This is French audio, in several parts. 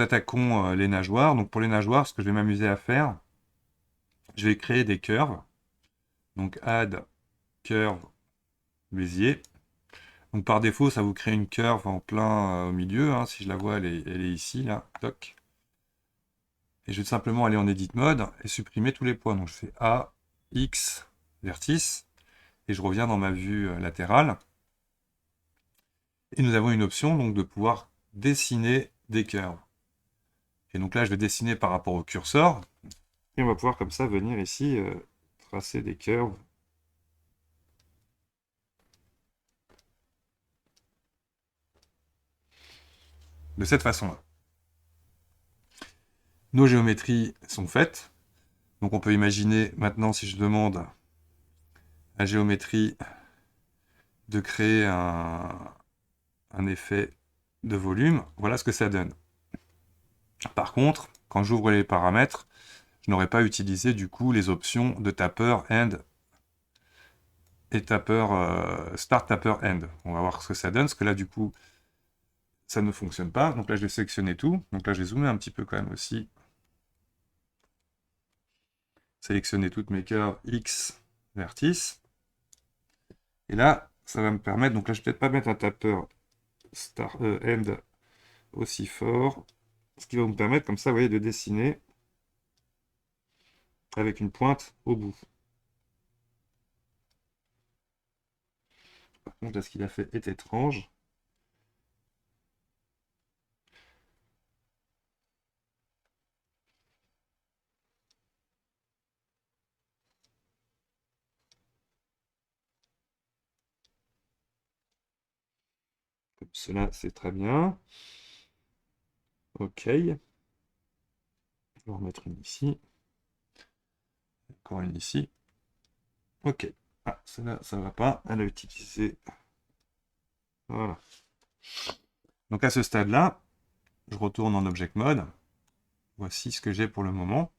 attaquons les nageoires. Donc pour les nageoires, ce que je vais m'amuser à faire, je vais créer des curves. Donc add curve Bézier. Donc par défaut, ça vous crée une curve en plein au milieu. Hein. Si je la vois, elle est ici, là. Toc. Et je vais simplement aller en Edit Mode et supprimer tous les points. Donc je fais A, X, vertice. Et je reviens dans ma vue latérale. Et nous avons une option donc de pouvoir dessiner des curves. Et donc là, je vais dessiner par rapport au curseur. Et on va pouvoir comme ça venir ici tracer des curves. De cette façon-là. Nos géométries sont faites. Donc on peut imaginer maintenant, si je demande à géométrie de créer un effet de volume, voilà ce que ça donne. Par contre, quand j'ouvre les paramètres, je n'aurais pas utilisé du coup les options de Tapper End et Tapper Start Tapper End. On va voir ce que ça donne, parce que là du coup, ça ne fonctionne pas. Donc là, je vais sélectionner tout. Donc là, je vais zoomer un petit peu quand même aussi. Sélectionner toutes mes curves X vertices. Et là, ça va me permettre, donc là, je ne vais peut-être pas mettre un Tapper End aussi fort. Ce qui va me permettre, comme ça, vous voyez, de dessiner avec une pointe au bout. Par contre, là, ce qu'il a fait est étrange. Comme cela, c'est très bien. OK. On va en remettre une ici. Encore une ici. OK. Ah, celle-là, ça ne va pas. Elle a utilisé. Voilà. Donc à ce stade-là, je retourne en Object Mode. Voici ce que j'ai pour le moment.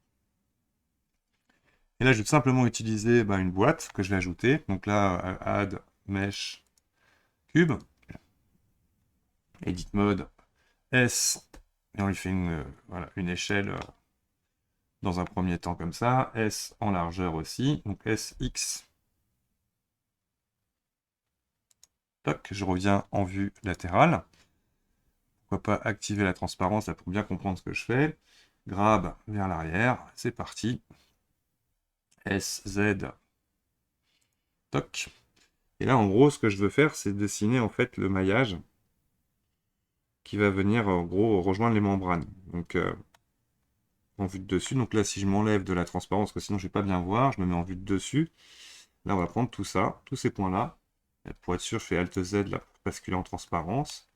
Et là, je vais simplement utiliser une boîte que je vais ajouter. Donc là, Add Mesh Cube. Edit Mode S. Et on lui fait une échelle dans un premier temps comme ça. S en largeur aussi. Donc SX. Toc, je reviens en vue latérale. Pourquoi pas activer la transparence là, pour bien comprendre ce que je fais. Grab vers l'arrière. C'est parti. SZ. Toc. Et là, en gros, ce que je veux faire, c'est dessiner en fait le maillage qui va venir en gros rejoindre les membranes. Donc en vue de dessus. Donc là, si je m'enlève de la transparence, parce que sinon je ne vais pas bien voir, je me mets en vue de dessus. Là, on va prendre tout ça, tous ces points-là. Pour être sûr, je fais Alt Z là, pour basculer en transparence.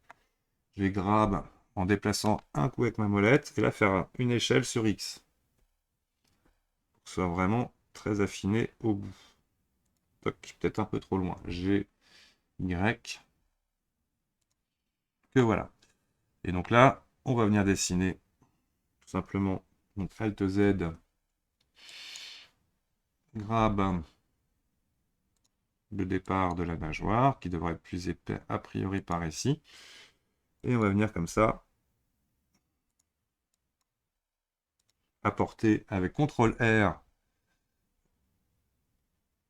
Je vais grab en déplaçant un coup avec ma molette, et là faire une échelle sur X. Pour que ce soit vraiment très affiné au bout. Peut-être un peu trop loin. G, Y. Que voilà. Et donc là, on va venir dessiner tout simplement donc Alt Z, grab le départ de la nageoire, qui devrait être plus épais a priori par ici. Et on va venir comme ça, apporter avec CTRL R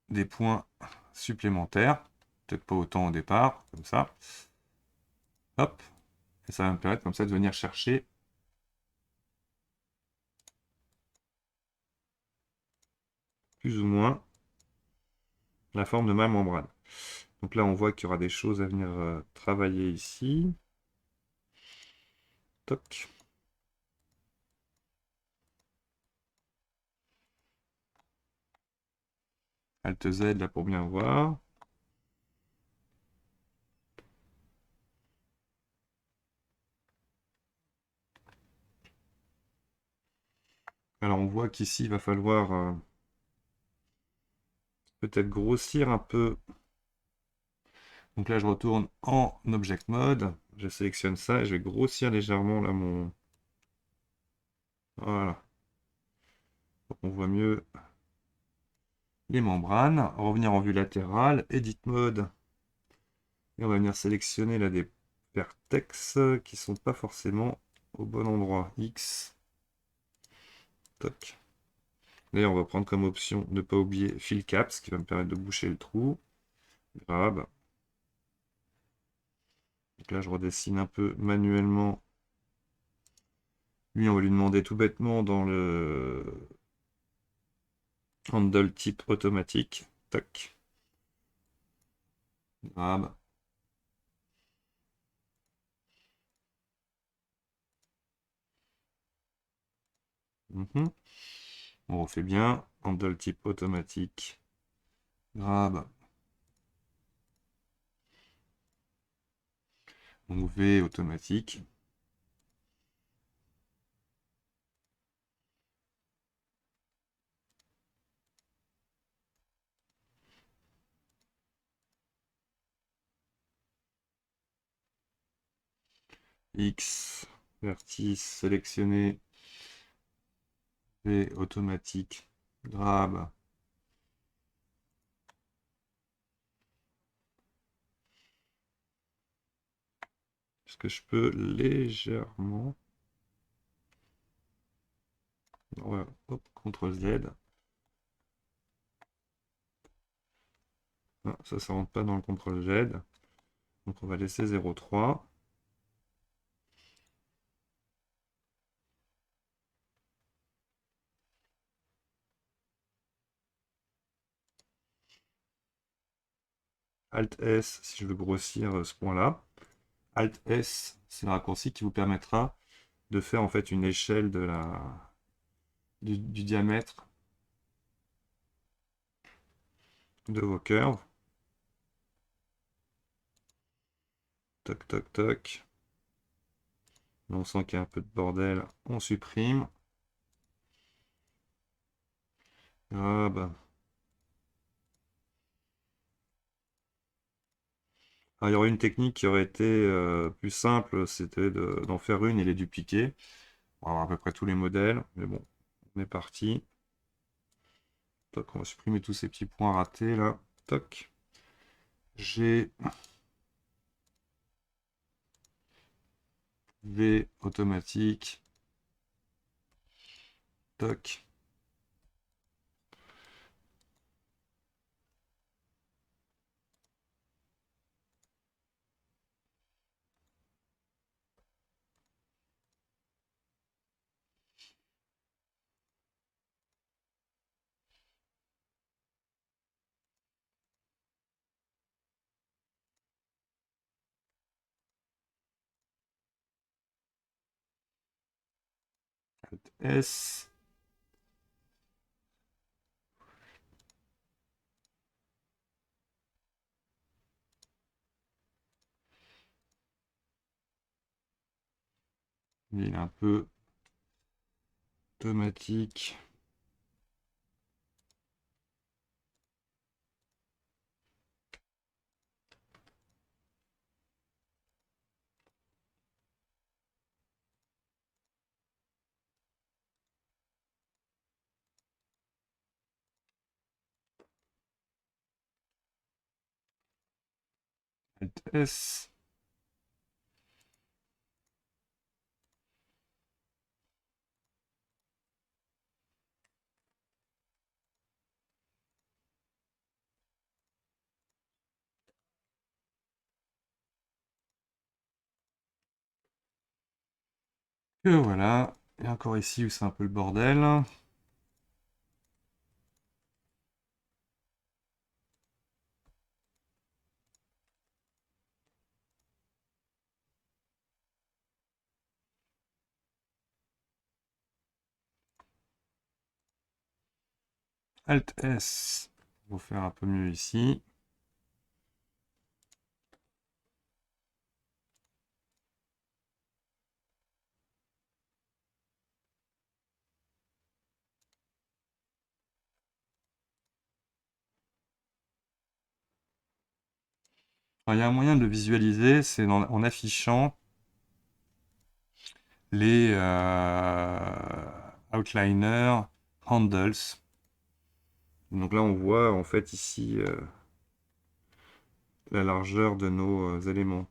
des points supplémentaires, peut-être pas autant au départ, comme ça. Hop, et ça va me permettre comme ça de venir chercher plus ou moins la forme de ma membrane. Donc là, on voit qu'il y aura des choses à venir travailler ici. Toc. Alt Z là pour bien voir. Alors on voit qu'ici, il va falloir peut-être grossir un peu. Donc là, je retourne en Object Mode. Je sélectionne ça et je vais grossir légèrement là mon... Voilà. Donc on voit mieux les membranes. Revenir en vue latérale. Edit Mode. Et on va venir sélectionner là des vertex qui sont pas forcément au bon endroit. X. Toc. D'ailleurs, on va prendre comme option ne pas oublier fill caps, qui va me permettre de boucher le trou. Grab. Donc là, je redessine un peu manuellement. Lui, on va lui demander tout bêtement dans le handle type automatique. Toc. Grab. Mhm. On refait bien. Handle type automatique. Grab. Donc V automatique. X. Vertice sélectionné. V automatique. Grab. Est-ce que je peux légèrement... Voilà. Hop, CTRL Z. Ah, ça rentre pas dans le CTRL Z. Donc on va laisser 0,3. Alt S si je veux grossir ce point-là. Alt S, c'est le raccourci qui vous permettra de faire en fait une échelle du diamètre de vos curves. Toc, toc, toc. On sent qu'il y a un peu de bordel, on supprime. Ah bah. Alors, il y aurait une technique qui aurait été plus simple, c'était d'en faire une et les dupliquer. On va avoir à peu près tous les modèles, mais bon, on est parti. Toc, on va supprimer tous ces petits points ratés là. Toc. G, V automatique. Toc. Alt S. Il est un peu automatique. Alt S. Et voilà. Et encore ici où c'est un peu le bordel. Alt S pour faire un peu mieux ici. Alors, il y a un moyen de le visualiser, c'est en affichant les outliners handles. Donc là, on voit en fait ici la largeur de nos éléments.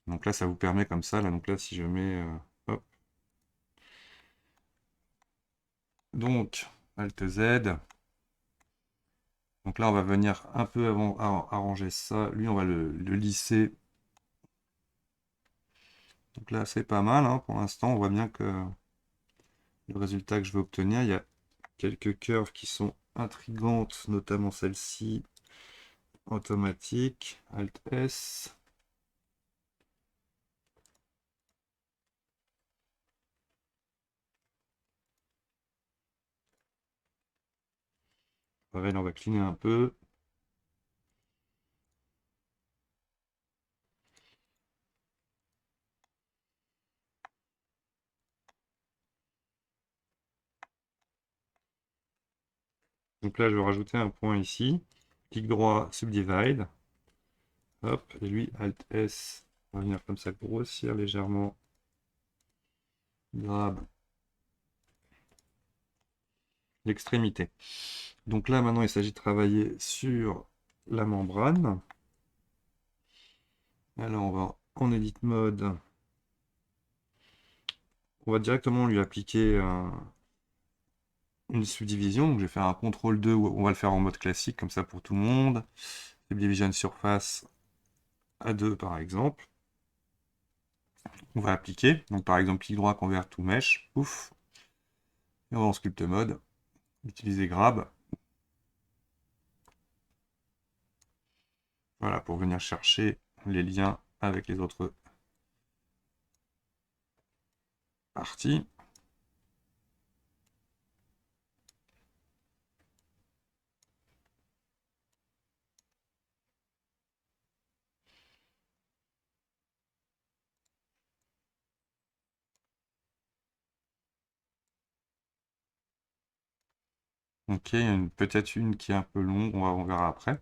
Donc là, ça vous permet comme ça. Là, donc là, si je mets... hop. Donc, Alt Z. Donc là, on va venir un peu avant arranger ça. Lui, on va le lisser. Donc là, c'est pas mal, hein, pour l'instant. On voit bien que le résultat que je veux obtenir, il y a quelques curves qui sont intrigantes, notamment celle-ci, automatique, Alt S. Pareil, là, on va cleaner un peu. Donc là, je vais rajouter un point ici. Clic droit, Subdivide. Hop, et lui, Alt S. On va venir comme ça grossir légèrement. Grab l'extrémité. Donc là, maintenant, il s'agit de travailler sur la membrane. Alors, on va en Edit Mode. On va directement lui appliquer une subdivision. Donc, je vais faire un CTRL 2. On va le faire en mode classique, comme ça pour tout le monde. Subdivision surface à 2, par exemple. On va appliquer. Donc, par exemple, clic droit, Convert to Mesh. Ouf. Et on va en Sculpt Mode. Utiliser Grab. Voilà, pour venir chercher les liens avec les autres parties. Ok, il y a peut-être une qui est un peu longue, on verra après.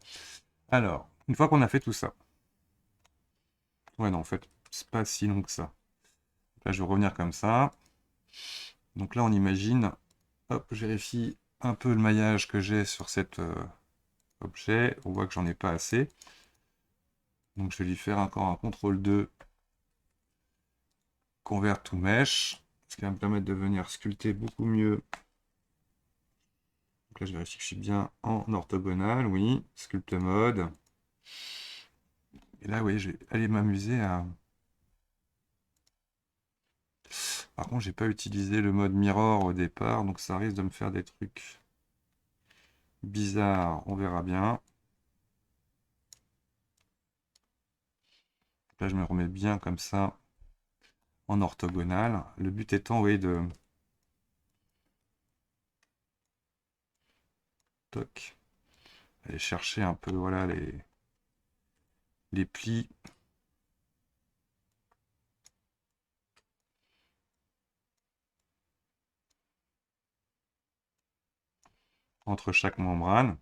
Alors, une fois qu'on a fait tout ça, ouais, non, en fait, c'est pas si long que ça. Là, je vais revenir comme ça. Donc là, on imagine, hop, je vérifie un peu le maillage que j'ai sur cet objet. On voit que j'en ai pas assez. Donc, je vais lui faire encore un CTRL 2, Convert to Mesh, ce qui va me permettre de venir sculpter beaucoup mieux. Donc là, je vérifie que je suis bien en orthogonal, oui. Sculpt mode. Et là, oui, je vais aller m'amuser à... Par contre, j'ai pas utilisé le mode mirror au départ, donc ça risque de me faire des trucs bizarres. On verra bien. Là, je me remets bien comme ça en orthogonal. Le but étant, oui, de... Toc. Aller chercher un peu, voilà, les plis. Entre chaque membrane.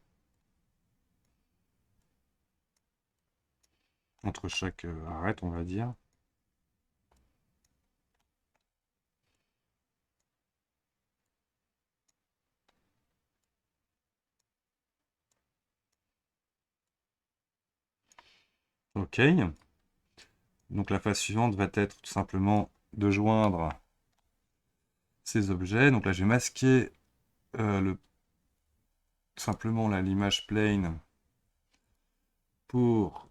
Entre chaque arête, on va dire. OK. Donc la phase suivante va être tout simplement de joindre ces objets. Donc là, je vais masquer simplement l'image plane pour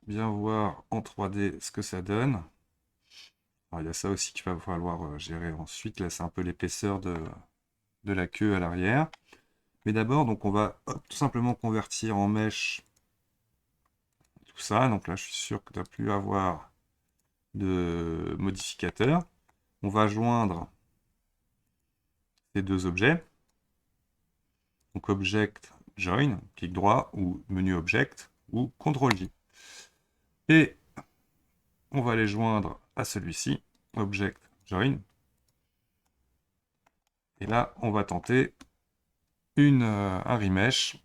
bien voir en 3D ce que ça donne. Alors, il y a ça aussi qu'il va falloir gérer ensuite. Là, c'est un peu l'épaisseur de la queue à l'arrière. Mais d'abord, donc on va tout simplement convertir en mèche tout ça. Donc là, je suis sûr que tu n'as plus à avoir de modificateur. On va joindre ces deux objets. Donc Object Join, clic droit, ou menu Object, ou CTRL-J. Et on va les joindre à celui-ci, Object Join. Et là, on va tenter un remesh,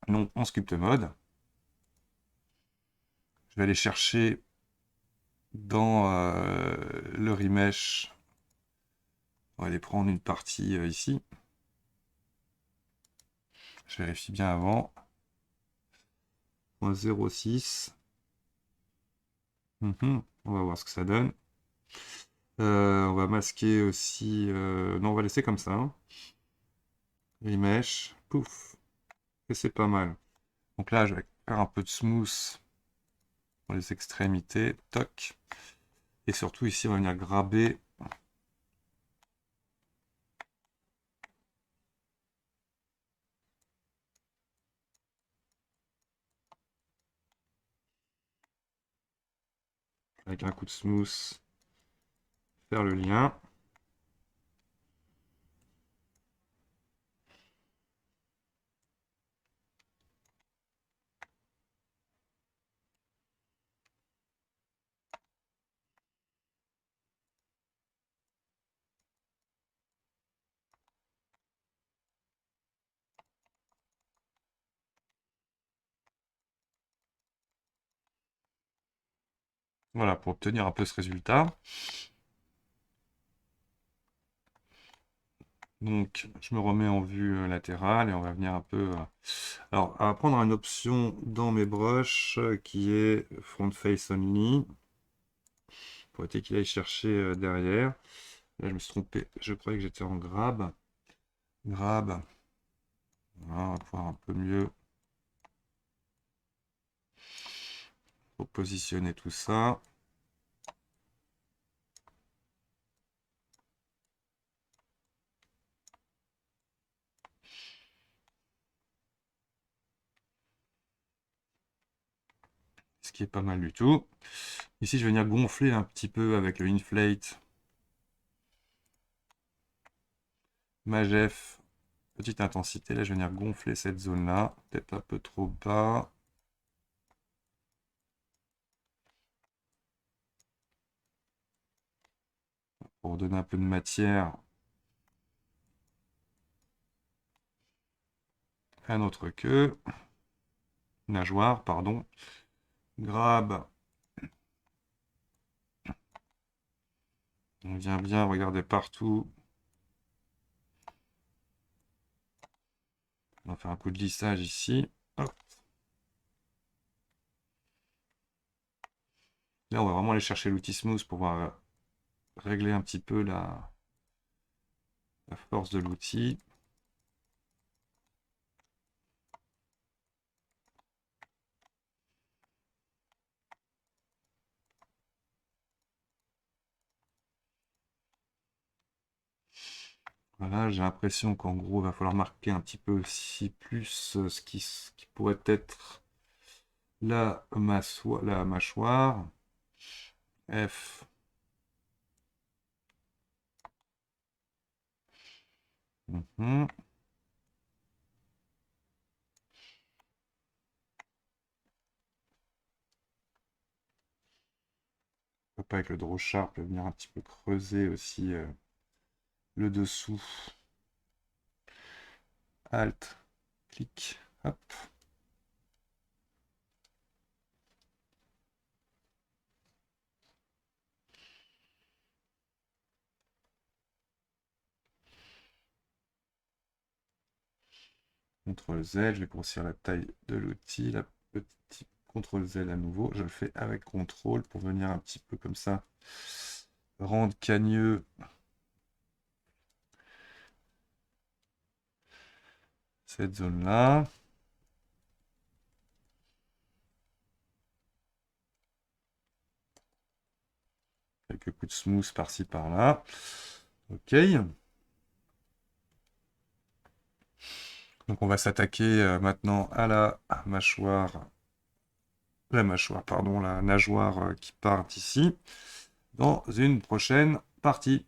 non en sculpt mode. Je vais aller chercher dans le remesh. On va aller prendre une partie ici. Je vérifie bien avant. 0,6. On va voir ce que ça donne. On va masquer aussi... Non, on va laisser comme ça, hein. Remesh, pouf. Et c'est pas mal. Donc là, je vais faire un peu de smooth pour les extrémités. Toc. Et surtout ici, on va venir graber avec un coup de smooth, faire le lien. Voilà, pour obtenir un peu ce résultat. Donc, je me remets en vue latérale et on va venir un peu... Alors, on va prendre une option dans mes brushes qui est Front Face Only. Pour éviter qu'il aille chercher derrière. Là, je me suis trompé. Je croyais que j'étais en grab. Grab. Voilà, on va pouvoir un peu mieux positionner tout ça. Ce qui est pas mal du tout. Ici, je vais venir gonfler un petit peu avec le Inflate. Magef. Petite intensité. Là, je vais venir gonfler cette zone-là. Peut-être un peu trop bas. Pour donner un peu de matière à notre queue. Nageoire, pardon. Grab. On vient bien regarder partout. On va faire un coup de lissage ici. Hop. Là, on va vraiment aller chercher l'outil smooth pour pouvoir régler un petit peu la force de l'outil. Voilà, j'ai l'impression qu'en gros, il va falloir marquer un petit peu aussi plus ce qui pourrait être la mâchoire. F. Mhm. Pas avec le draw sharp, venir un petit peu creuser aussi le dessous. Alt, clic, hop. CTRL Z, je vais grossir la taille de l'outil, la petite CTRL Z à nouveau, je le fais avec CTRL pour venir un petit peu comme ça, rendre cagneux cette zone-là. Quelques coups de smooth par-ci par-là. Ok. Donc on va s'attaquer maintenant à la mâchoire, pardon, la nageoire qui part ici, dans une prochaine partie.